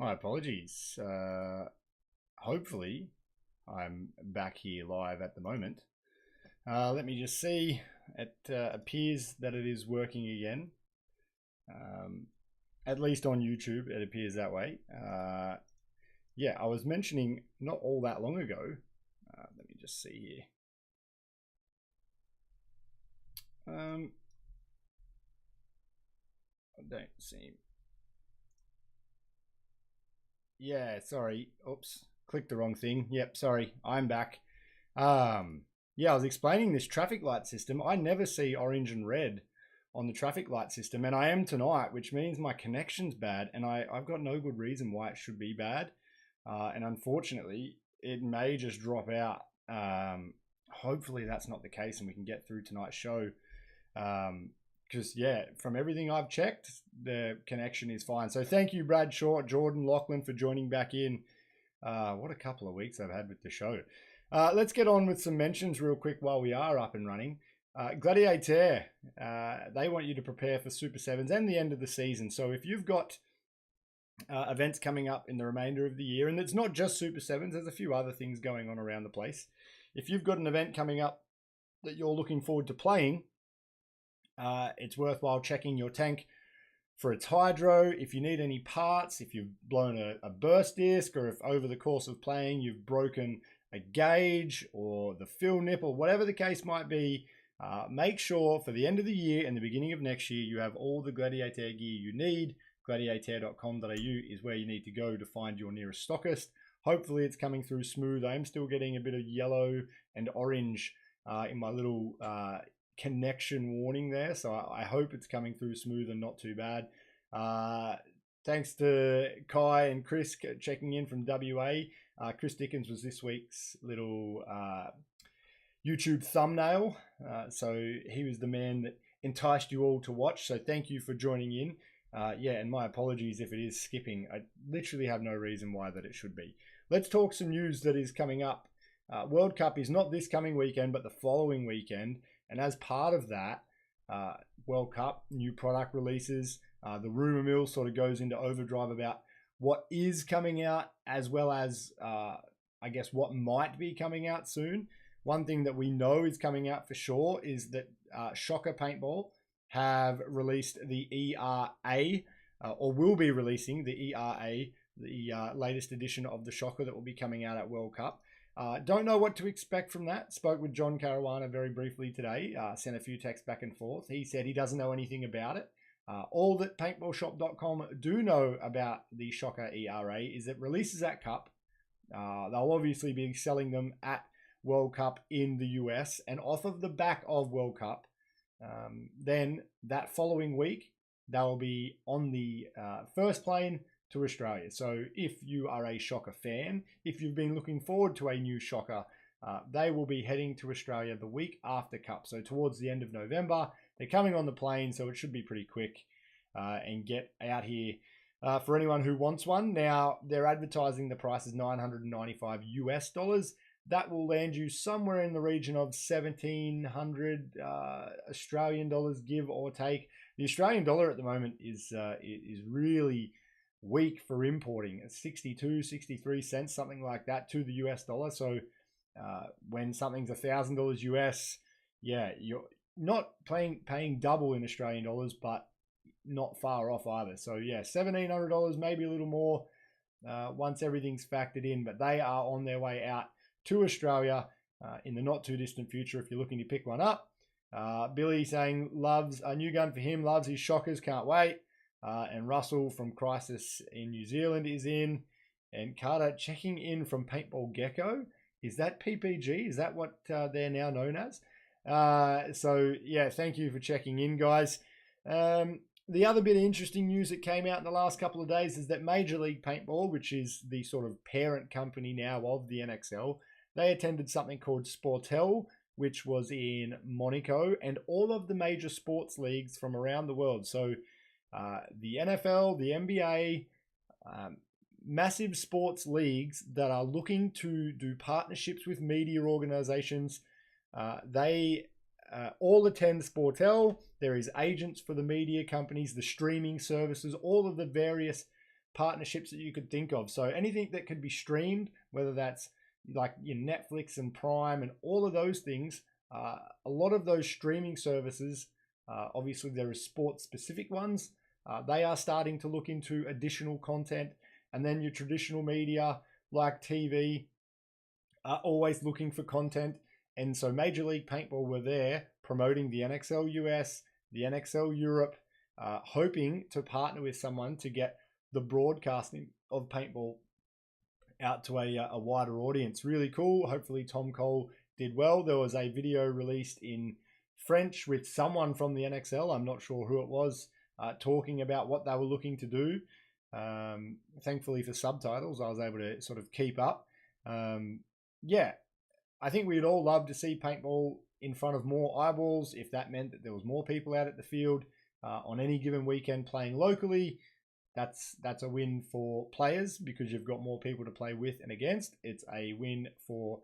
My apologies. Hopefully, I'm back here live at the moment. Let me just see. It appears that it is working again. At least on YouTube, it appears that way. Yeah, I was mentioning not all that long ago. Let me just see here. I don't seem. Yeah, sorry. Oops, clicked the wrong thing. Yep, sorry. I'm back. Yeah, I was explaining this traffic light system. I never see orange and red on the traffic light system, and I am tonight, which means my connection's bad, and I've got no good reason why it should be bad. And unfortunately, it may just drop out. Hopefully that's not the case, and we can get through tonight's show. Because yeah, from everything I've checked, the connection is fine. So thank you, Brad Short, Jordan Lachlan, for joining back in. What a couple of weeks I've had with the show. Let's get on with some mentions real quick while we are up and running. Gladiator, they want you to prepare for Super Sevens and the end of the season. So if you've got events coming up in the remainder of the year, and it's not just Super Sevens, there's a few other things going on around the place. If you've got an event coming up that you're looking forward to playing, it's worthwhile checking your tank for its hydro. If you need any parts, if you've blown a burst disc, or if over the course of playing you've broken a gauge or the fill nip or whatever the case might be, make sure for the end of the year and the beginning of next year you have all the Gladiator gear you need. Gladiator.com.au is where you need to go to find your nearest stockist. Hopefully it's coming through smooth. I am still getting a bit of yellow and orange in my little connection warning there, so I hope it's coming through smooth and not too bad. Thanks to Kai and Chris checking in from WA. Chris Dickens was this week's little YouTube thumbnail, so he was the man that enticed you all to watch, so thank you for joining in. Yeah, and my apologies if it is skipping. I literally have no reason why that it should be. Let's talk some news that is coming up. World Cup is not this coming weekend, but the following weekend. And as part of that, World Cup, new product releases, the rumor mill sort of goes into overdrive about what is coming out, as well as, I guess, what might be coming out soon. One thing that we know is coming out for sure is that Shocker Paintball have released the ERA, or will be releasing the ERA, the latest edition of the Shocker that will be coming out at World Cup. Don't know what to expect from that. Spoke with John Caruana very briefly today. Sent a few texts back and forth. He said he doesn't know anything about it. All that paintballshop.com do know about the Shocker ERA is it releases at Cup. They'll obviously be selling them at World Cup in the US, and off of the back of World Cup, then that following week they'll be on the first plane to Australia. So if you are a Shocker fan, if you've been looking forward to a new Shocker, they will be heading to Australia the week after Cup. So towards the end of November, they're coming on the plane, so it should be pretty quick and get out here for anyone who wants one. Now, they're advertising the price is $995 US. That will land you somewhere in the region of 1,700 Australian dollars, give or take. The Australian dollar at the moment is really weak for importing. It's 62, 63 cents, something like that, to the US dollar. So when something's $1,000 US, yeah, you're not paying double in Australian dollars, but not far off either. So yeah, $1,700, maybe a little more once everything's factored in, but they are on their way out to Australia in the not too distant future if you're looking to pick one up. Billy saying loves a new gun for him, loves his Shockers, can't wait. And Russell from Crisis in New Zealand is in. And Carter checking in from Paintball Gecko. Is that PPG? Is that what they're now known as? So, yeah, thank you for checking in, guys. The other bit of interesting news that came out in the last couple of days is that Major League Paintball, which is the sort of parent company now of the NXL, they attended something called Sportel, which was in Monaco, and all of the major sports leagues from around the world. So, the NFL, the NBA, massive sports leagues that are looking to do partnerships with media organizations. They all attend Sportel. There is agents for the media companies, the streaming services, all of the various partnerships that you could think of. So anything that could be streamed, whether that's like your Netflix and Prime and all of those things, a lot of those streaming services, obviously there are sports specific ones, they are starting to look into additional content. And then your traditional media like TV are always looking for content. And so Major League Paintball were there promoting the NXL US, the NXL Europe, hoping to partner with someone to get the broadcasting of paintball out to a wider audience. Really cool. Hopefully Tom Cole did well. There was a video released in French with someone from the NXL, I'm not sure who it was, talking about what they were looking to do. Thankfully for subtitles, I was able to sort of keep up. Yeah, I think we'd all love to see paintball in front of more eyeballs if that meant that there was more people out at the field on any given weekend playing locally. That's a win for players because you've got more people to play with and against. It's a win for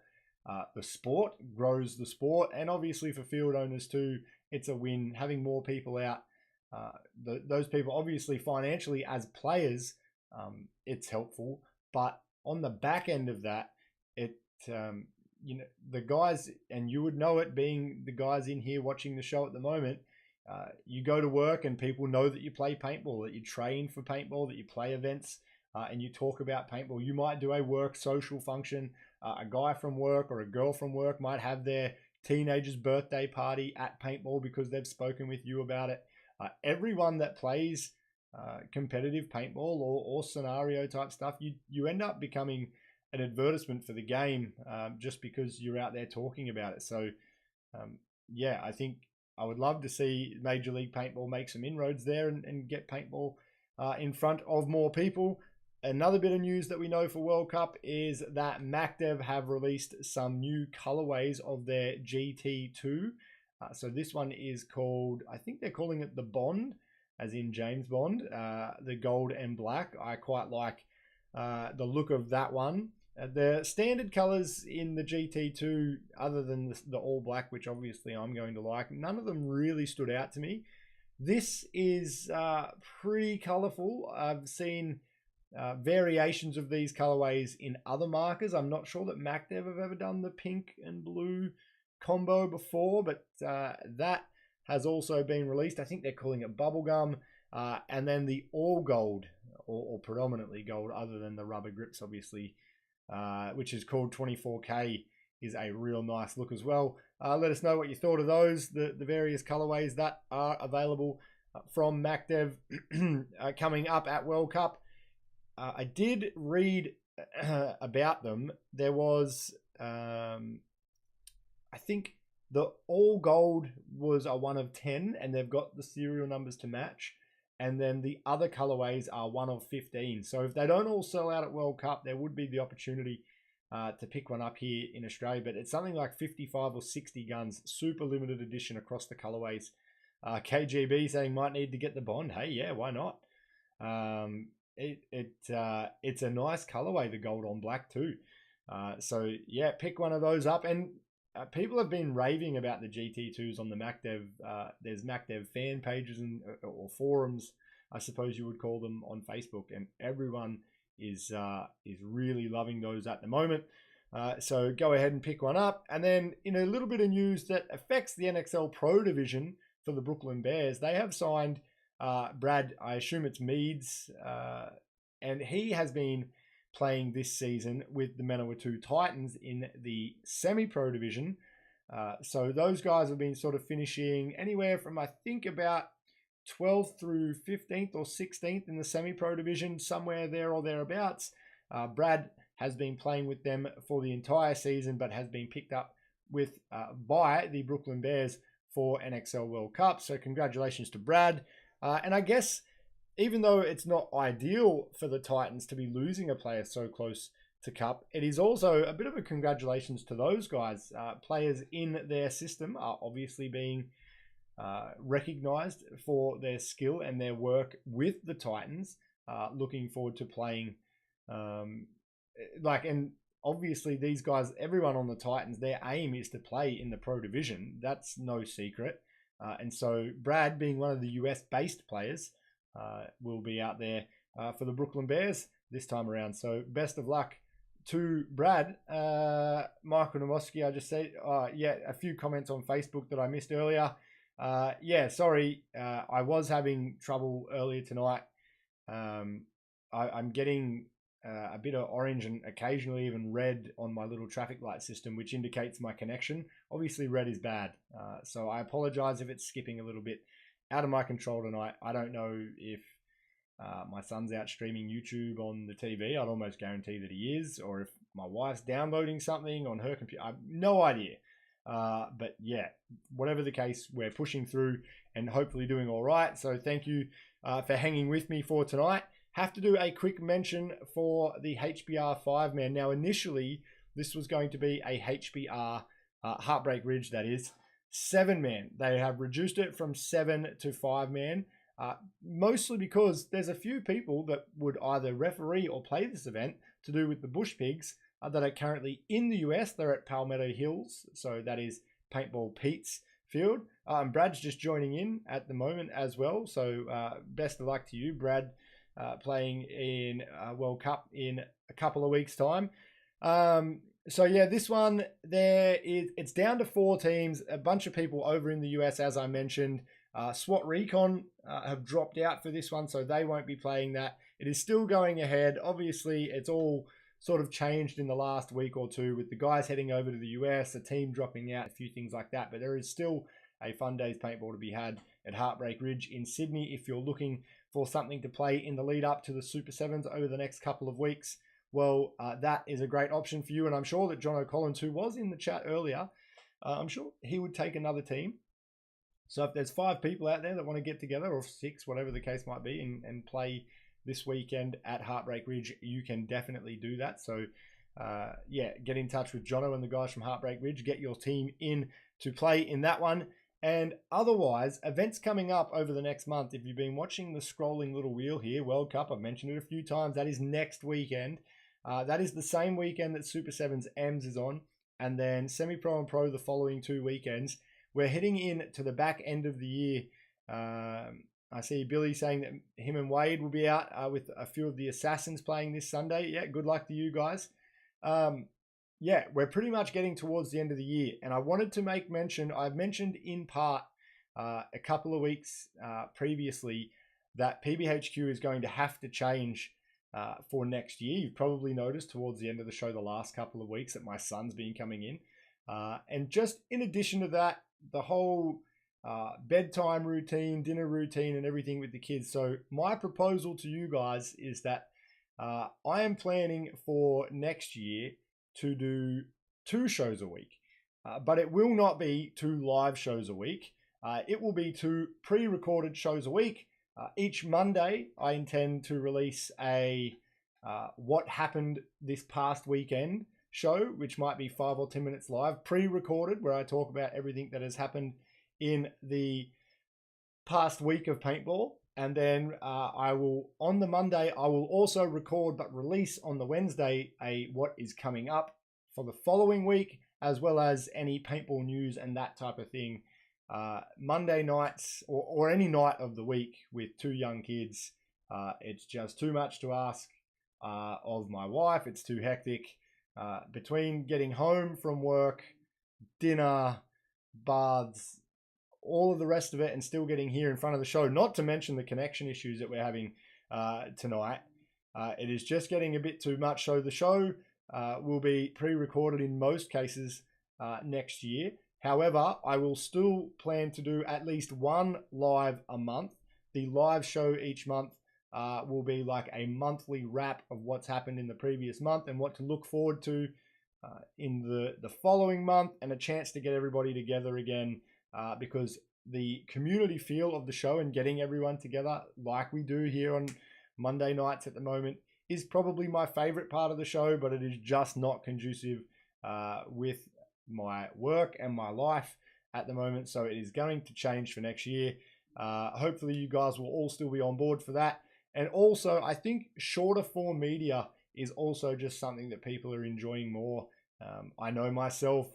the sport, grows the sport, and obviously for field owners too, it's a win having more people out. Those people obviously financially as players, it's helpful, but on the back end of that, the guys, and you would know it being the guys in here watching the show at the moment, you go to work and people know that you play paintball, that you train for paintball, that you play events, and you talk about paintball. You might do a work social function. A guy from work or a girl from work might have their teenager's birthday party at paintball because they've spoken with you about it. Everyone that plays competitive paintball or scenario type stuff, you end up becoming an advertisement for the game just because you're out there talking about it. So yeah, I think I would love to see Major League Paintball make some inroads there and get paintball in front of more people. Another bit of news that we know for World Cup is that MacDev have released some new colorways of their GT2. So this one is called, I think they're calling it the Bond, as in James Bond, the gold and black. I quite like the look of that one. The standard colors in the GT2, other than the all black, which obviously I'm going to like, none of them really stood out to me. This is pretty colorful. I've seen variations of these colorways in other markers. I'm not sure that MacDev have ever done the pink and blue combo before, but that has also been released. I think they're calling it bubblegum. And then the all gold, or predominantly gold, other than the rubber grips, obviously, which is called 24K, is a real nice look as well. Let us know what you thought of those, the various colorways that are available from MacDev coming up at World Cup. I did read about them. There was, I think the all gold was a 1 of 10, and they've got the serial numbers to match. And then the other colorways are 1 of 15. So if they don't all sell out at World Cup, there would be the opportunity to pick one up here in Australia. But it's something like 55 or 60 guns, super limited edition across the colorways. KGB saying might need to get the Bond. Hey, yeah, why not? It's a nice colorway, the gold on black too. So yeah, pick one of those up. And people have been raving about the GT2s on the MacDev. There's MacDev fan pages or forums, I suppose you would call them, on Facebook, and everyone is really loving those at the moment. So go ahead and pick one up. And then in a little bit of news that affects the NXL Pro Division for the Brooklyn Bears, they have signed Brad, I assume it's Meads, and he has been playing this season with the Manawatu Titans in the semi-pro division. So those guys have been sort of finishing anywhere from, I think, about 12th through 15th or 16th in the semi-pro division, somewhere there or thereabouts. Brad has been playing with them for the entire season, but has been picked up with by the Brooklyn Bears for NXL World Cup. So congratulations to Brad. And I guess even though it's not ideal for the Titans to be losing a player so close to Cup, it is also a bit of a congratulations to those guys. Players in their system are obviously being recognized for their skill and their work with the Titans. Looking forward to playing, and obviously these guys, everyone on the Titans, their aim is to play in the pro division. That's no secret. And so Brad, being one of the US-based players, will be out there for the Brooklyn Bears this time around. So best of luck to Brad. Michael Nomoski, I just said, yeah, a few comments on Facebook that I missed earlier. Yeah, sorry, I was having trouble earlier tonight. I'm getting a bit of orange and occasionally even red on my little traffic light system, which indicates my connection. Obviously, red is bad. So I apologize if it's skipping a little bit. Out of my control tonight. I don't know if my son's out streaming YouTube on the TV. I'd almost guarantee that he is. Or if my wife's downloading something on her computer. I have no idea. But yeah, whatever the case, we're pushing through and hopefully doing all right. So thank you for hanging with me for tonight. Have to do a quick mention for the HBR 5-man. Now, initially, this was going to be a HBR Heartbreak Ridge, that is, 7-man. They have reduced it from 7 to 5-man, mostly because there's a few people that would either referee or play this event to do with the Bush Pigs that are currently in the US. They're at Palmetto Hills, so that is Paintball Pete's field. Brad's just joining in at the moment as well, so best of luck to you, Brad, playing in World Cup in a couple of weeks' time. So yeah, this one it's down to 4 teams. A bunch of people over in the US, as I mentioned. SWAT Recon have dropped out for this one, so they won't be playing that. It is still going ahead. Obviously, it's all sort of changed in the last week or two with the guys heading over to the US, a team dropping out, a few things like that. But there is still a fun day's paintball to be had at Heartbreak Ridge in Sydney if you're looking for something to play in the lead up to the Super 7s over the next couple of weeks. Well, that is a great option for you. And I'm sure that John O'Collins, who was in the chat earlier, I'm sure he would take another team. So if there's 5 people out there that want to get together, or 6, whatever the case might be, and play this weekend at Heartbreak Ridge, you can definitely do that. So yeah, get in touch with Jono and the guys from Heartbreak Ridge. Get your team in to play in that one. And otherwise, events coming up over the next month. If you've been watching the scrolling little wheel here, World Cup, I've mentioned it a few times. That is next weekend. That is the same weekend that Super 7's EMS is on. And then Semi-Pro and Pro the following 2 weekends. We're heading in to the back end of the year. I see Billy saying that him and Wade will be out with a few of the Assassins playing this Sunday. Yeah, good luck to you guys. Yeah, we're pretty much getting towards the end of the year. And I wanted to make mention, I've mentioned in part a couple of weeks previously that PBHQ is going to have to change for next year. You've probably noticed towards the end of the show the last couple of weeks that my son's been coming in. And just in addition to that, the whole bedtime routine, dinner routine, and everything with the kids. So my proposal to you guys is that I am planning for next year to do 2 shows a week, but it will not be 2 live shows a week. It will be 2 pre-recorded shows a week. Each Monday, I intend to release a what happened this past weekend show, which might be 5 or 10 minutes live, pre-recorded, where I talk about everything that has happened in the past week of paintball. And then I will, on the Monday, I will also record but release on the Wednesday a what is coming up for the following week, as well as any paintball news and that type of thing. Monday nights or any night of the week with 2 young kids, it's just too much to ask of my wife. It's too hectic. Between getting home from work, dinner, baths, all of the rest of it, and still getting here in front of the show, not to mention the connection issues that we're having tonight, it is just getting a bit too much. So the show will be pre-recorded in most cases next year. However, I will still plan to do at least 1 live a month. The live show each month will be like a monthly wrap of what's happened in the previous month and what to look forward to in the following month, and a chance to get everybody together again, because the community feel of the show and getting everyone together like we do here on Monday nights at the moment is probably my favorite part of the show, but it is just not conducive with my work and my life at the moment. So it is going to change for next year. Hopefully you guys will all still be on board for that. And also, I think shorter form media is also just something that people are enjoying more. I know myself,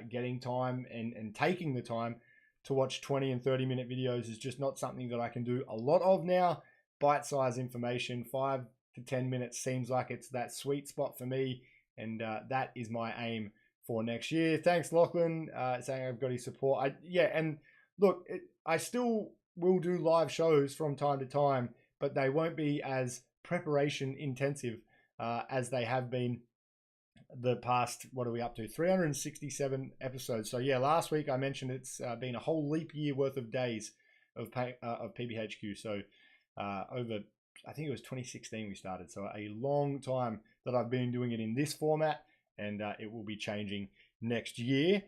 getting time and taking the time to watch 20 and 30 minute videos is just not something that I can do a lot of now. bite-sized information. 5 to 10 minutes seems like it's that sweet spot for me, and that is my aim for next year. Thanks, Lachlan, saying I've got his support. And look, I still will do live shows from time to time, but they won't be as preparation intensive as they have been the past, what are we up to, 367 episodes. So yeah, last week I mentioned it's been a whole leap year worth of days of PBHQ. So over, I think it was 2016 we started, so a long time that I've been doing it in this format, and it will be changing next year.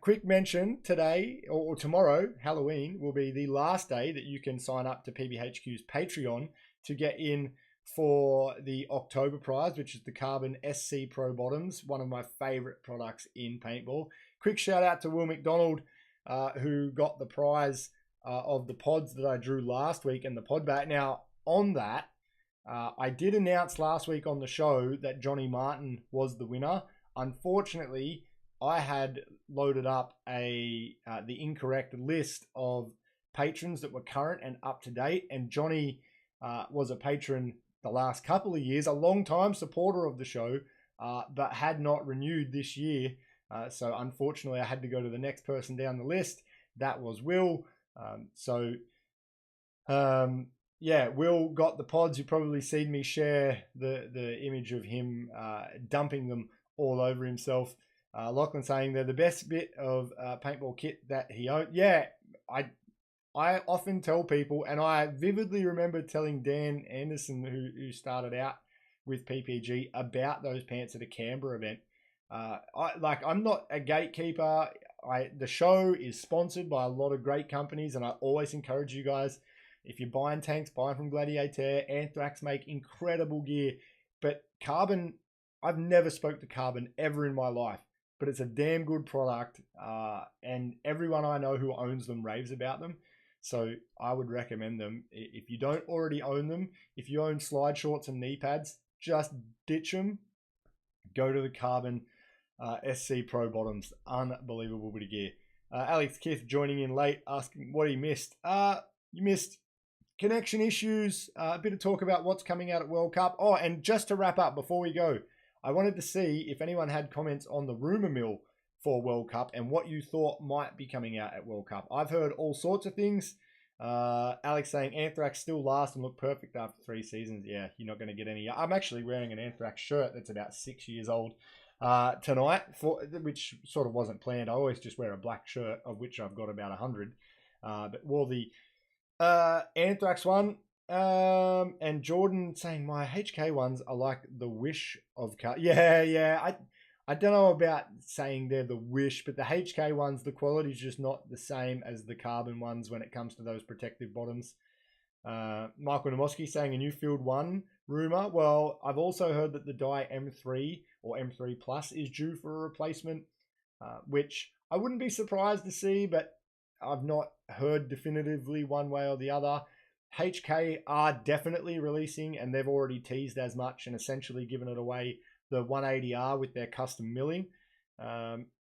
Quick mention, today or tomorrow, Halloween, will be the last day that you can sign up to PBHQ's Patreon to get in for the October prize, which is the Carbon SC Pro Bottoms, one of my favorite products in paintball. Quick shout out to Will McDonald, who got the prize of the pods that I drew last week and the pod bat. Now, on that, I did announce last week on the show that Johnny Martin was the winner. Unfortunately, I had loaded up the incorrect list of patrons that were current and up to date, and Johnny was a patron the last couple of years, a long-time supporter of the show, but had not renewed this year. So unfortunately, I had to go to the next person down the list. That was Will. Yeah, Will got the pods. You probably seen me share the image of him dumping them all over himself. Lachlan saying they're the best bit of paintball kit that he owned. Yeah, I often tell people, and I vividly remember telling Dan Anderson, who started out with PPG, about those pants at a Canberra event. I'm not a gatekeeper. The show is sponsored by a lot of great companies, and I always encourage you guys, if you're buying tanks, buy from Gladiator. Anthrax make incredible gear, but Carbon, I've never spoke to Carbon ever in my life, but it's a damn good product, and everyone I know who owns them raves about them. So I would recommend them. If you don't already own them, if you own slide shorts and knee pads, just ditch them. Go to the Carbon SC Pro Bottoms. Unbelievable bit of gear. Alex Kith joining in late, asking what he missed. You missed connection issues, a bit of talk about what's coming out at World Cup. Oh, and just to wrap up before we go, I wanted to see if anyone had comments on the rumor mill for World Cup and what you thought might be coming out at World Cup. I've heard all sorts of things. Alex saying Anthrax still last and look perfect after 3 seasons. Yeah, you're not going to get any. I'm actually wearing an Anthrax shirt that's about 6 years old tonight, which sort of wasn't planned. I always just wear a black shirt, of which I've got about 100. But wore the Anthrax one. And Jordan saying my HK ones are like the Wish of car. Yeah. I don't know about saying they're the Wish, but the HK ones, the quality is just not the same as the Carbon ones when it comes to those protective bottoms. Michael Namoski saying a new Field 1 rumor. Well, I've also heard that the Dye M3 or M3 Plus is due for a replacement, which I wouldn't be surprised to see, but I've not heard definitively one way or the other. HK are definitely releasing, and they've already teased as much and essentially given it away, the 180R with their custom milling.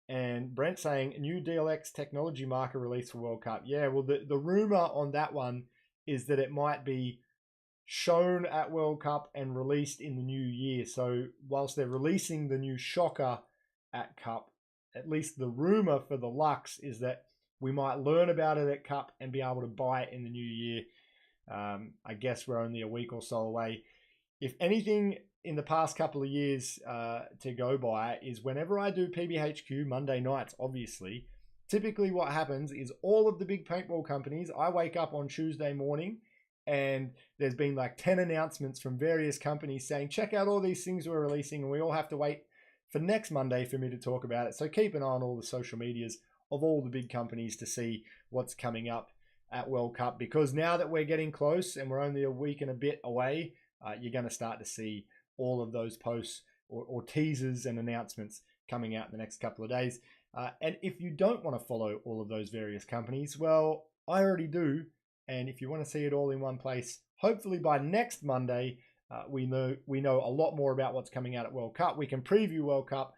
And Brent saying new DLX technology marker release for World Cup. Yeah, well, the rumor on that one is that it might be shown at World Cup and released in the new year. So whilst they're releasing the new shocker at Cup, at least the rumor for the Lux is that we might learn about it at Cup and be able to buy it in the new year. I guess we're only a week or so away. If anything in the past couple of years to go by is whenever I do PBHQ Monday nights, obviously, typically what happens is all of the big paintball companies, I wake up on Tuesday morning and there's been like 10 announcements from various companies saying, check out all these things we're releasing, and we all have to wait for next Monday for me to talk about it. So keep an eye on all the social medias of all the big companies to see what's coming up at World Cup, because now that we're getting close and we're only a week and a bit away, you're going to start to see all of those posts or teasers and announcements coming out in the next couple of days. And if you don't want to follow all of those various companies, well, I already do. And if you want to see it all in one place, hopefully by next Monday, we know a lot more about what's coming out at World Cup. We can preview World Cup,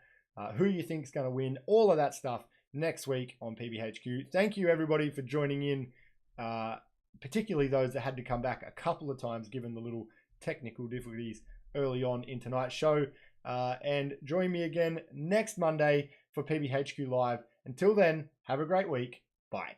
who you think is going to win, all of that stuff next week on PBHQ. Thank you everybody for joining in particularly those that had to come back a couple of times given the little technical difficulties early on in tonight's show. And join me again next Monday for PBHQ Live. Until then, have a great week. Bye.